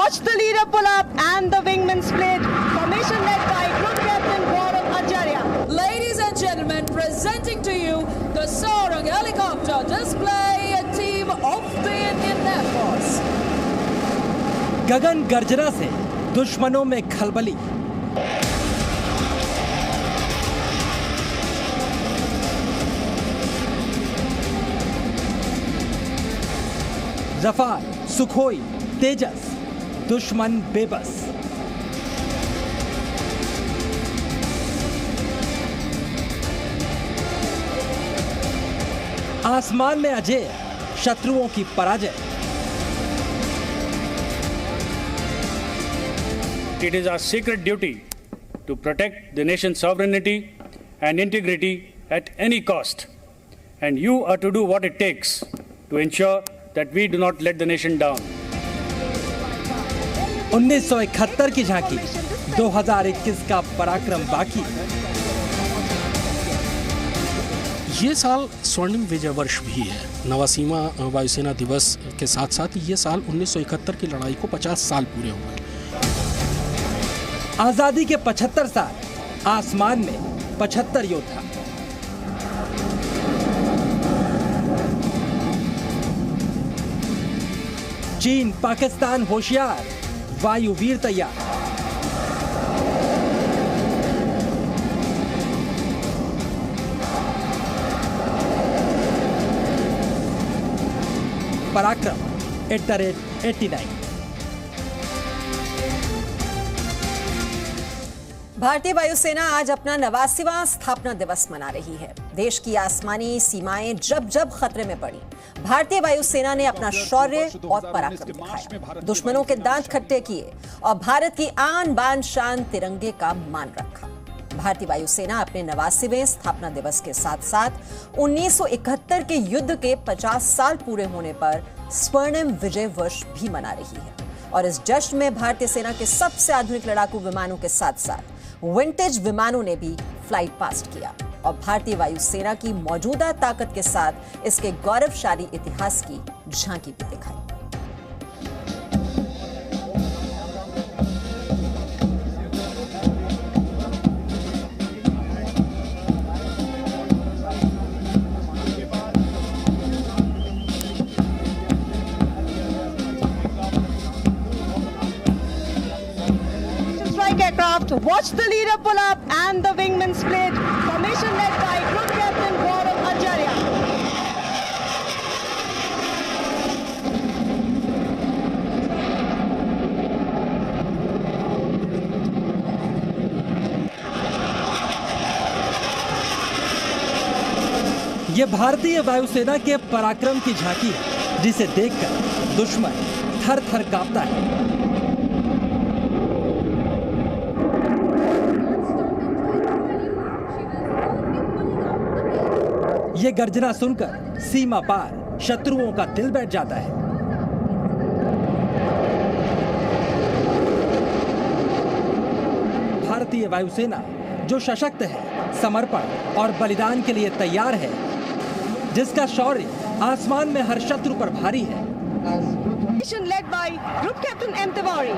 Watch the leader pull up and the wingman split. Formation led by Group Captain Gaurav Acharya. Ladies and gentlemen, presenting to you the Sarang helicopter display, a team of the Indian Air Force. गगन गर्जना से दुश्मनों में खलबली। Rafale, Sukhoi, तेजस, दुश्मन बेबस। आसमान में अजय, शत्रुओं की पराजय। It is our sacred duty to protect the nation's sovereignty and integrity at any cost, and you are to do what it takes to ensure that we do not let the nation down. 1971 की झांकी, 2021 का पराक्रम बाकी। ये साल स्वर्णिम विजय वर्ष भी है। नवा सीमा वायुसेना दिवस के साथ साथ ये साल 1971 की लड़ाई को 50 साल पूरे हुए। आजादी के 75 साल, आसमान में 75 योद्धा। चीन, पाकिस्तान होशियार, वायुवीर तैयार। पराक्रम @89। भारतीय वायुसेना आज अपना 89वां स्थापना दिवस मना रही है। देश की आसमानी सीमाएं जब जब खतरे में पड़ी, भारतीय वायुसेना ने अपना शौर्य और पराक्रम दिखाया, दुश्मनों के दांत खट्टे किए और भारत की आन बान शान तिरंगे का मान रखा। भारतीय वायुसेना अपने 89वें स्थापना दिवस के साथ साथ 1971 के युद्ध के 50 साल पूरे होने पर स्वर्णिम विजय वर्ष भी मना रही है। और इस जश्न में भारतीय सेना के सबसे आधुनिक लड़ाकू विमानों के साथ साथ विंटेज विमानों ने भी फ्लाइट पास्ट किया और भारतीय वायुसेना की मौजूदा ताकत के साथ इसके गौरवशाली इतिहास की झांकी भी दिखाई। Aircraft, watch the leader pull up and the wingman split. Formation led by Group Captain Gaurav Acharya. ये भारतीय वायुसेना के पराक्रम की झांकी है, जिसे देखकर दुश्मन थर थर कांपता है। ये गर्जना सुनकर सीमा पार शत्रुओं का दिल बैठ जाता है। भारतीय वायुसेना जो सशक्त है, समर्पण और बलिदान के लिए तैयार है, जिसका शौर्य आसमान में हर शत्रु पर भारी है। Led by Group Captain M. Tiwari.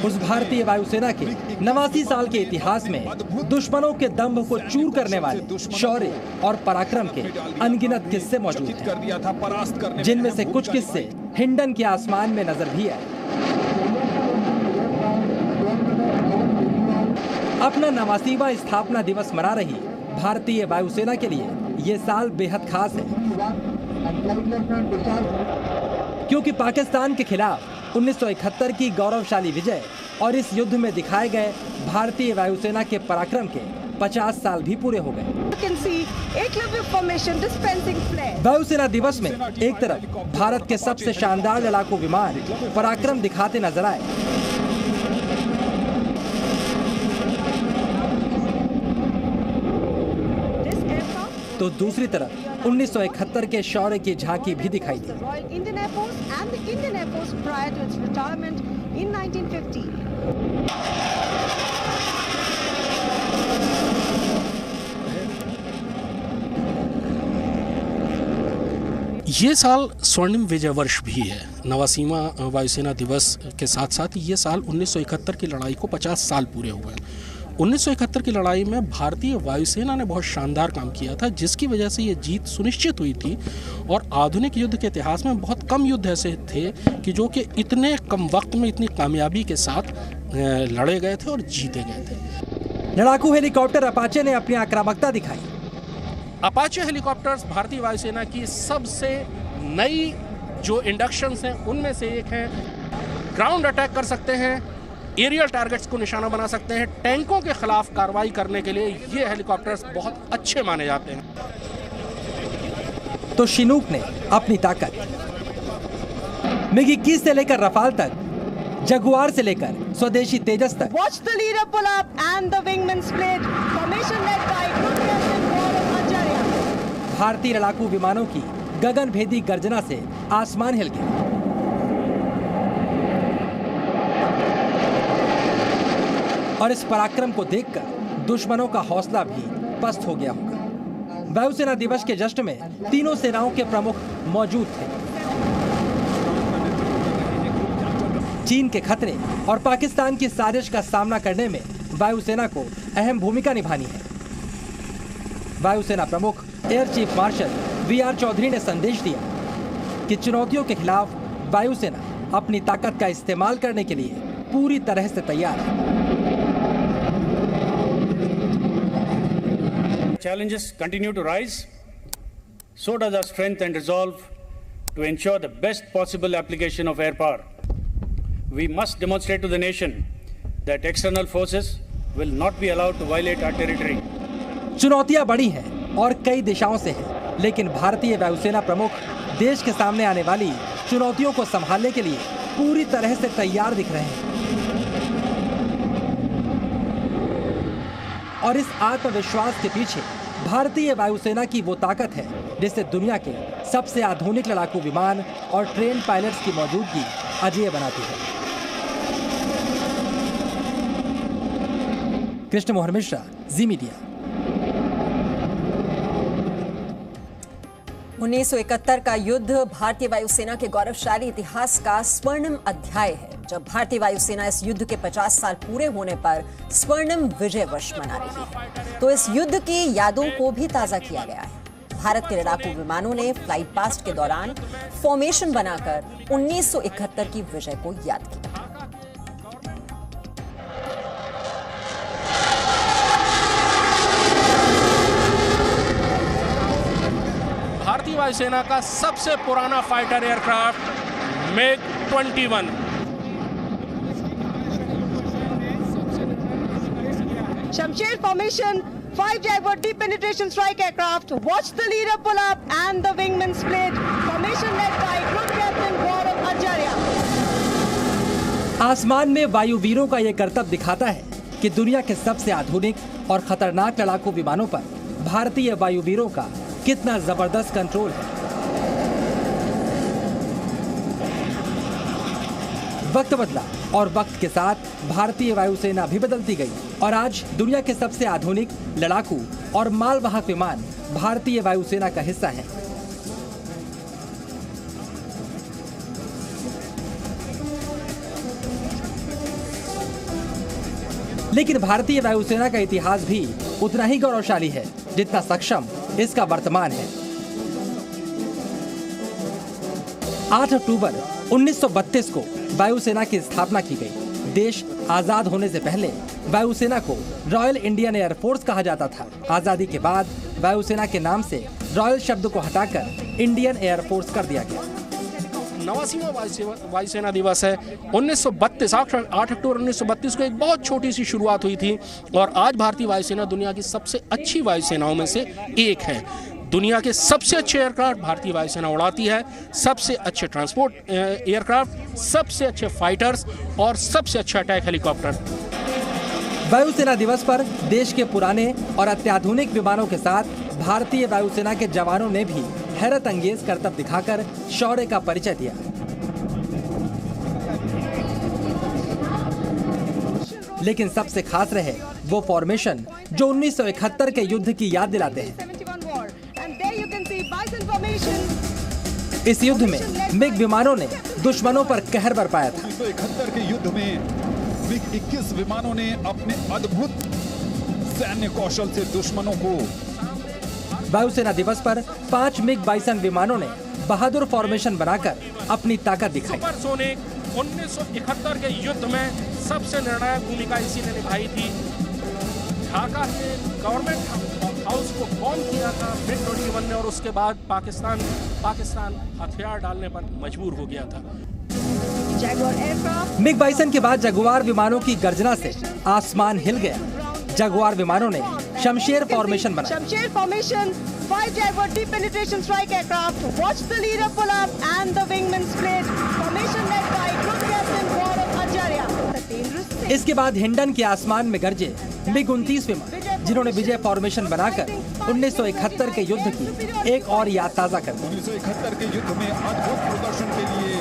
उस भारतीय वायुसेना के 89 साल के इतिहास में दुश्मनों के दंभ को चूर करने वाले शौर्य और पराक्रम के अनगिनत किस्से मौजूद हैं, जिनमें से कुछ किस्से हिंडन के आसमान में नजर भी आए। अपना 89वां स्थापना दिवस मना रही भारतीय वायुसेना के लिए ये साल बेहद खास है, क्योंकि पाकिस्तान के खिलाफ 1971 की गौरवशाली विजय और इस युद्ध में दिखाए गए भारतीय वायुसेना के पराक्रम के 50 साल भी पूरे हो गए। वायुसेना दिवस में एक तरफ भारत के सबसे शानदार लड़ाकू विमान पराक्रम दिखाते नजर आए, तो दूसरी तरफ 1971 के शौर्य की झांकी भी दिखाई दी। ये साल स्वर्णिम विजय वर्ष भी है। नवासीवा वायुसेना दिवस के साथ साथ ये साल 1971 की लड़ाई को 50 साल पूरे हुए हैं। 1971 की लड़ाई में भारतीय वायुसेना ने बहुत शानदार काम किया था, जिसकी वजह से ये जीत सुनिश्चित हुई थी। और आधुनिक युद्ध के इतिहास में बहुत कम युद्ध ऐसे थे कि जो कि इतने कम वक्त में इतनी कामयाबी के साथ लड़े गए थे और जीते गए थे। लड़ाकू हेलीकॉप्टर अपाचे ने अपनी आक्रामकता दिखाई। अपाचे हेलीकॉप्टर्स भारतीय वायुसेना की सबसे नई जो इंडक्शंस हैं उनमें से एक है। ग्राउंड अटैक कर सकते हैं, एरियल टारगेट्स को निशाना बना सकते हैं, टैंकों के खिलाफ कार्रवाई करने के लिए ये हेलीकॉप्टर्स बहुत अच्छे माने जाते हैं। तो शिनूक ने अपनी ताकत मिग-21 से लेकर रफाल तक, जगुआर से लेकर स्वदेशी तेजस तक। Watch the leader pull up and the wingman split. Formation led by Group Captain Gaurav Acharya. भारतीय लड़ाकू विमानों की गगनभेदी गर्जना से आसमान हिल गया। और इस पराक्रम को देखकर दुश्मनों का हौसला भी पस्त हो गया होगा। वायुसेना दिवस के जश्न में तीनों सेनाओं के प्रमुख मौजूद थे। चीन के खतरे और पाकिस्तान की साजिश का सामना करने में वायुसेना को अहम भूमिका निभानी है। वायुसेना प्रमुख air chief marshal VR. Chaudhari ने संदेश दिया कि चुनौतियों के खिलाफ वायुसेना अपनी ताकत का इस्तेमाल करने के लिए पूरी तरह से तैयार है। Challenges continue to rise, so does our strength and resolve to ensure the best possible application of air power. We must demonstrate to the nation that external forces will not be allowed to violate our territory. चुनौतियां बड़ी हैं और कई दिशाओं से हैं, लेकिन भारतीय वायुसेना प्रमुख देश के सामने आने वाली चुनौतियों को संभालने के लिए पूरी तरह से तैयार दिख रहे हैं। और इस आत्मविश्वास के पीछे भारतीय वायुसेना की वो ताकत है जिससे दुनिया के सबसे आधुनिक लड़ाकू विमान और ट्रेन पायलट्स की मौजूदगी अजेय बनाती है। कृष्ण मोहन मिश्रा, जी मीडिया। 1971 का युद्ध भारतीय वायुसेना के गौरवशाली इतिहास का स्वर्णिम अध्याय है। जब भारतीय वायुसेना इस युद्ध के 50 साल पूरे होने पर स्वर्णिम विजय वर्ष मना रही है, तो इस युद्ध की यादों को भी ताजा किया गया है। भारत के लड़ाकू विमानों ने फ्लाइट पास्ट के दौरान फॉर्मेशन बनाकर 1971 की विजय को याद किया। भारतीय वायुसेना का सबसे पुराना fighter aircraft MiG-21 Shamsher formation, 5 Jaguar deep penetration strike aircraft. Watch the leader pull up and the wingman split. Formation led by Group Captain Gaurav Acharya. आसमान में वायुवीरों का ये करतब दिखाता है कि दुनिया के सबसे आधुनिक और खतरनाक लड़ाकू विमानों पर भारतीय वायुवीरों का कितना जबरदस्त कंट्रोल है। वक्त बदला और वक्त के साथ भारतीय वायुसेना भी बदलती गई और आज दुनिया के सबसे आधुनिक लड़ाकू और मालवाहक विमान भारतीय वायुसेना का हिस्सा हैं। लेकिन भारतीय वायुसेना का इतिहास भी उतना ही गौरवशाली है जितना सक्षम इसका वर्तमान है। 8 अक्टूबर 1932 को वायुसेना की स्थापना की गई। देश आजाद होने से पहले वायुसेना को रॉयल इंडियन एयरफोर्स कहा जाता था। आजादी के बाद वायुसेना के नाम से रॉयल शब्द को हटाकर इंडियन एयरफोर्स कर दिया गया। 89वां वायुसेना दिवस है 1932। 8 अक्टूबर 1932 को एक बहुत छोटी सी शुरुआत हुई थी और आज भारतीय वायुसेना दुनिया की सबसे अच्छी वायुसेनाओं में से एक है। दुनिया के सबसे अच्छे एयरक्राफ्ट भारतीय वायुसेना उड़ाती है, सबसे अच्छे ट्रांसपोर्ट एयरक्राफ्ट, सबसे अच्छे फाइटर्स और सबसे अच्छा अटैक हेलीकॉप्टर। वायुसेना दिवस पर देश के पुराने और अत्याधुनिक विमानों के साथ भारतीय वायुसेना के जवानों ने भी हैरत अंगेज करतब दिखाकर शौर्य का परिचय दिया। लेकिन सबसे खास रहे वो फॉर्मेशन जो 1971 के युद्ध की याद दिलाते हैं। इस युद्ध में मिग विमानों ने दुश्मनों पर कहर बरपाया था। 1971 के युद्ध में MiG-21 विमानों ने अपने अद्भुत सैन्य कौशल से दुश्मनों को। वायुसेना दिवस पर 5 मिग बाइसन विमानों ने बहादुर फॉर्मेशन बनाकर अपनी ताकत दिखाई। सुपरसोनिक 1971 के युद्ध में सबसे निर्णायक भूमिका इसी ने निभाई थी। ढाका के गवर्नमेंट हाउस को बॉम्ब किया था MiG-21 ने और उसके बाद पाकिस्तान हथियार डालने पर मजबूर हो गया था। मिग बाइसन के बाद जगुआर विमानों की गर्जना से आसमान हिल गया। जगुआर विमानों ने शमशेर फॉर्मेशन बनाया। Shamsher formation, 5 Jaguar deep penetration strike aircraft. Watch the leader pull up and the wingman split. Formation led by Group Captain Gaurav Acharya. इसके बाद हिंडन के आसमान में गरजे MiG-29 विमान, जिन्होंने विजय फॉर्मेशन बनाकर 1971 के युद्ध की एक और याद ताजा कर दी। 1971 के युद्ध में अद्भुत प्रदर्शन के लिए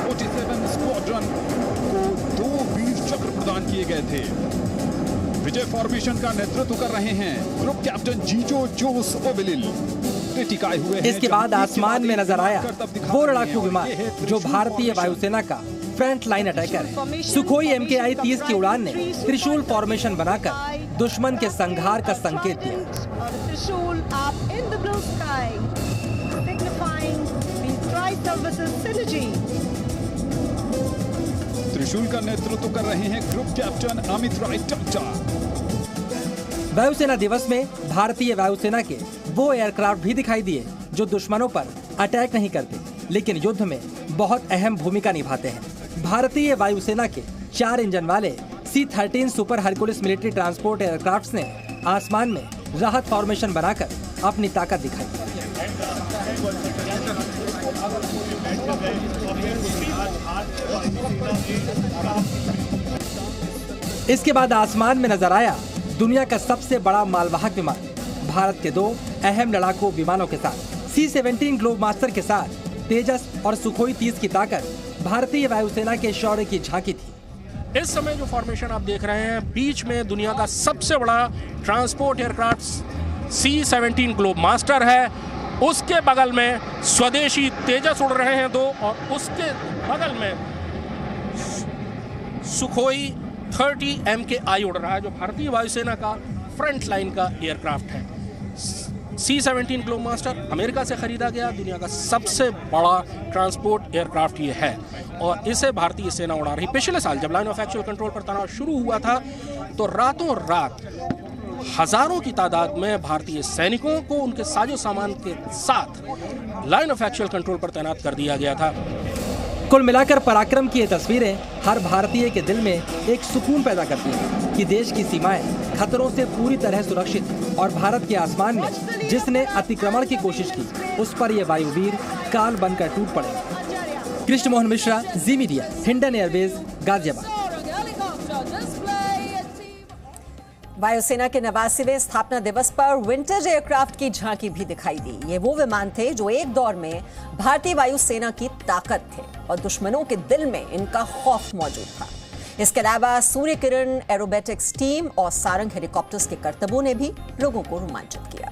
47 स्क्वाड्रन को 2 वीर चक्र प्रदान किए गए थे। विजय फॉर्मेशन का नेतृत्व कर रहे हैं ग्रुप कैप्टन जीजो जोस ओबेलिल। इसके बाद आसमान में नजर आया वो लड़ाकू विमान जो भारतीय वायुसेना का फ्रंट लाइन अटैकर है। सुखोई MKI 30 की उड़ान ने त्रिशूल फॉर्मेशन बनाकर दुश्मन के संघार का संकेत दिया। त्रिशूल up in the blue sky, signifying the tri-services synergy. त्रिशूल का नेतृत्व कर रहे हैं ग्रुप कैप्टन अमित राय टम्टा। वायुसेना दिवस में भारतीय वायुसेना के वो एयरक्राफ्ट भी दिखाई दिए जो दुश्मनों पर अटैक नहीं करते लेकिन युद्ध में बहुत अहम भूमिका निभाते हैं। भारतीय वायुसेना के 4 इंजन वाले C-13 super Hercules military transport aircrafts ने आसमान में राहत फॉर्मेशन बनाकर अपनी ताकत दिखाई। इसके बाद आसमान में नजर आया दुनिया का सबसे बड़ा मालवाहक विमान, भारत के 2 अहम लड़ाकू विमानों के साथ C-17 ग्लोब मास्टर के साथ तेजस और सुखोई 30 की ताकत भारतीय वायुसेना के शौर्य की झांकी थी। इस समय जो फॉर्मेशन आप देख रहे हैं, बीच में दुनिया का सबसे बड़ा transport aircraft C-17 globe master है। उसके बगल में स्वदेशी तेजस उड़ रहे हैं 2 और उसके बगल में सुखोई 30 MKI उड़ रहा है जो भारतीय वायुसेना का फ्रंट लाइन का एयरक्राफ्ट है। C-17 ग्लोब मास्टर अमेरिका से खरीदा गया दुनिया का सबसे बड़ा ट्रांसपोर्ट एयरक्राफ्ट ये है और इसे भारतीय सेना उड़ा रही। पिछले साल जब लाइन ऑफ एक्चुअल कंट्रोल पर तनाव शुरू हुआ था तो रातों रात हजारों की तादाद में भारतीय सैनिकों को उनके साजो सामान के साथ लाइन ऑफ एक्चुअल कंट्रोल पर तैनात कर दिया गया था। कुल मिलाकर पराक्रम की ये तस्वीरें हर भारतीय के दिल में एक सुकून पैदा करती हैं कि देश की सीमाएं खतरों से पूरी तरह सुरक्षित और भारत के आसमान में जिसने अतिक्रमण की कोशिश की उस पर ये वायुवीर काल बनकर टूट पड़े। Krishna Mohan Mishra, Zee media, Hindon airbase, Ghaziabad. वायुसेना के 89वें स्थापना दिवस पर विंटेज एयरक्राफ्ट की झांकी भी दिखाई दी। ये वो विमान थे जो एक दौर में भारतीय वायुसेना की ताकत थे और दुश्मनों के दिल में इनका खौफ मौजूद था। इसके अलावा सूर्य किरण एरोबेटिक्स टीम और सारंग हेलीकॉप्टर्स के करतबों ने भी लोगों को रोमांचित किया।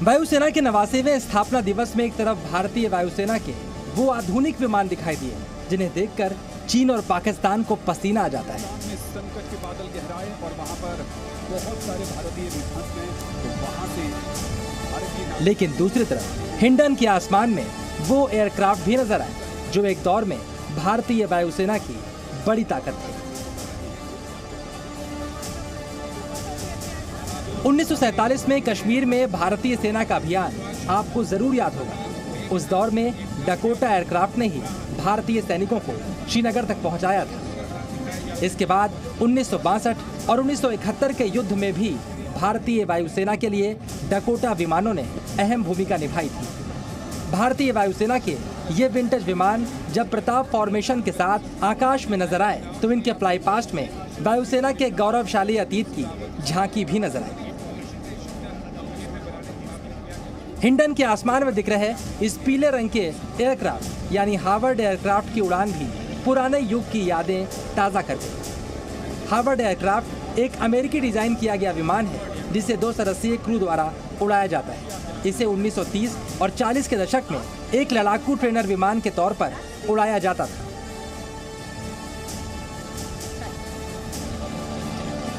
वायुसेना के 89वें स्थापना दिवस में एक तरफ भारतीय वायुसेना के वो आधुनिक विमान दिखाई दिए जिन्हें देखकर चीन और पाकिस्तान को पसीना आ जाता है। संकट के बादल गहराए और वहां पर बहुत सारे भारतीय विमान हैं तो वहां से भारतीय। लेकिन दूसरी तरफ हिंडन के आसमान में वो एयरक्राफ्ट भी नजर आए जो एक दौर में भारतीय वायुसेना की बड़ी ताकत थी। 1947 में कश्मीर में भारतीय सेना का अभियान आपको जरूर याद होगा। उस दौर में डकोटा एयरक्राफ्ट ने ही भारतीय सैनिकों को श्रीनगर तक पहुंचाया था। इसके बाद 1962 और 1971 के युद्ध में भी भारतीय वायुसेना के लिए डकोटा विमानों ने अहम भूमिका निभाई थी। भारतीय वायुसेना के ये विंटेज विमान जब प्रताप फॉर्मेशन के साथ आकाश में नजर आए तो इनके फ्लाई पास्ट में वायुसेना के गौरवशाली अतीत की झांकी भी नजर आई। हिंडन के आसमान में दिख रहे इस पीले रंग के एयरक्राफ्ट यानी हार्वर्ड एयरक्राफ्ट की उड़ान भी पुराने युग की यादें ताज़ा कर गई। हार्वर्ड एयरक्राफ्ट एक अमेरिकी डिजाइन किया गया विमान है जिसे 2 सदस्यीय क्रू द्वारा उड़ाया जाता है। इसे 1930 और 40 के दशक में एक लड़ाकू ट्रेनर विमान के तौर पर उड़ाया जाता था।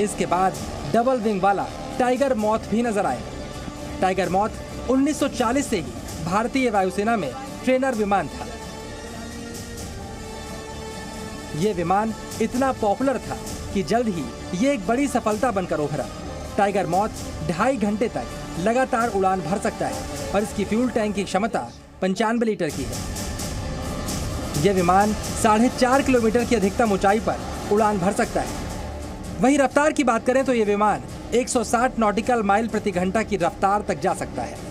इसके बाद डबल विंग वाला टाइगर मॉथ भी नजर आए। टाइगर मॉथ 1940 से ही भारतीय वायुसेना में ट्रेनर विमान था। ये विमान इतना पॉपुलर था कि जल्द ही ये एक बड़ी सफलता बनकर उभरा। टाइगर मॉथ 2.5 घंटे तक लगातार उड़ान भर सकता है और इसकी फ्यूल टैंक की क्षमता 95 लीटर की है। यह विमान 4.5 किलोमीटर की अधिकतम ऊंचाई पर उड़ान भर सकता है। वहीं रफ्तार की बात करें तो यह विमान 160 नॉटिकल माइल प्रति घंटा की रफ्तार तक जा सकता है।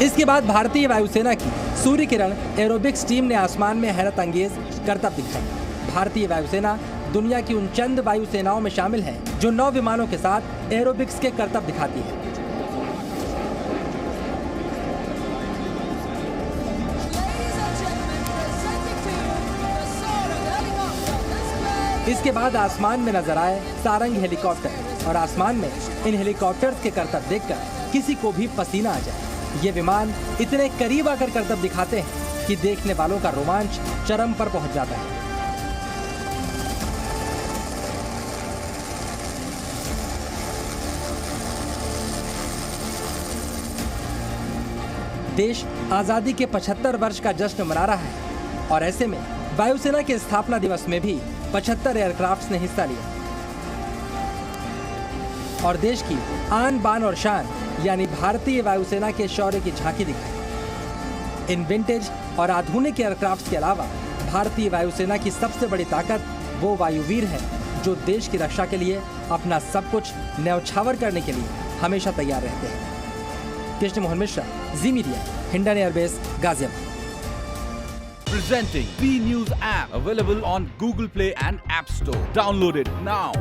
इसके बाद भारतीय वायुसेना की सूर्य किरण एरोबिक्स टीम ने आसमान में हैरत अंगेज करतब दिखाया। भारतीय वायुसेना दुनिया की उन चंद वायुसेनाओं में शामिल है जो 9 विमानों के साथ एरोबिक्स के करतब दिखाती है। इसके बाद आसमान में नजर आए सारंग हेलीकॉप्टर और आसमान में इन हेलीकॉप्टर्स के करतब देखकर किसी को भी पसीना आ जाए। ये विमान इतने करीब आकर करतब दिखाते हैं कि देखने वालों का रोमांच चरम पर पहुंच जाता है। देश आजादी के 75 वर्ष का जश्न मना रहा है और ऐसे में वायुसेना के स्थापना दिवस में भी 75 एयरक्राफ्ट्स ने हिस्सा लिया और देश की आन बान और शान यानी भारतीय वायुसेना के शौर्य की झांकी दिखाई। इन विंटेज और आधुनिक एयरक्राफ्ट्स के अलावा भारतीय वायुसेना की सबसे बड़ी ताकत वो वायुवीर हैं जो देश की रक्षा के लिए अपना सब कुछ न्यौछावर करने के लिए हमेशा तैयार रहते हैं। Krishna Mohan Mishra, Zee media, Hindon airbase, Ghaziabad. Presenting B News app available on Google Play and App Store. Download it now.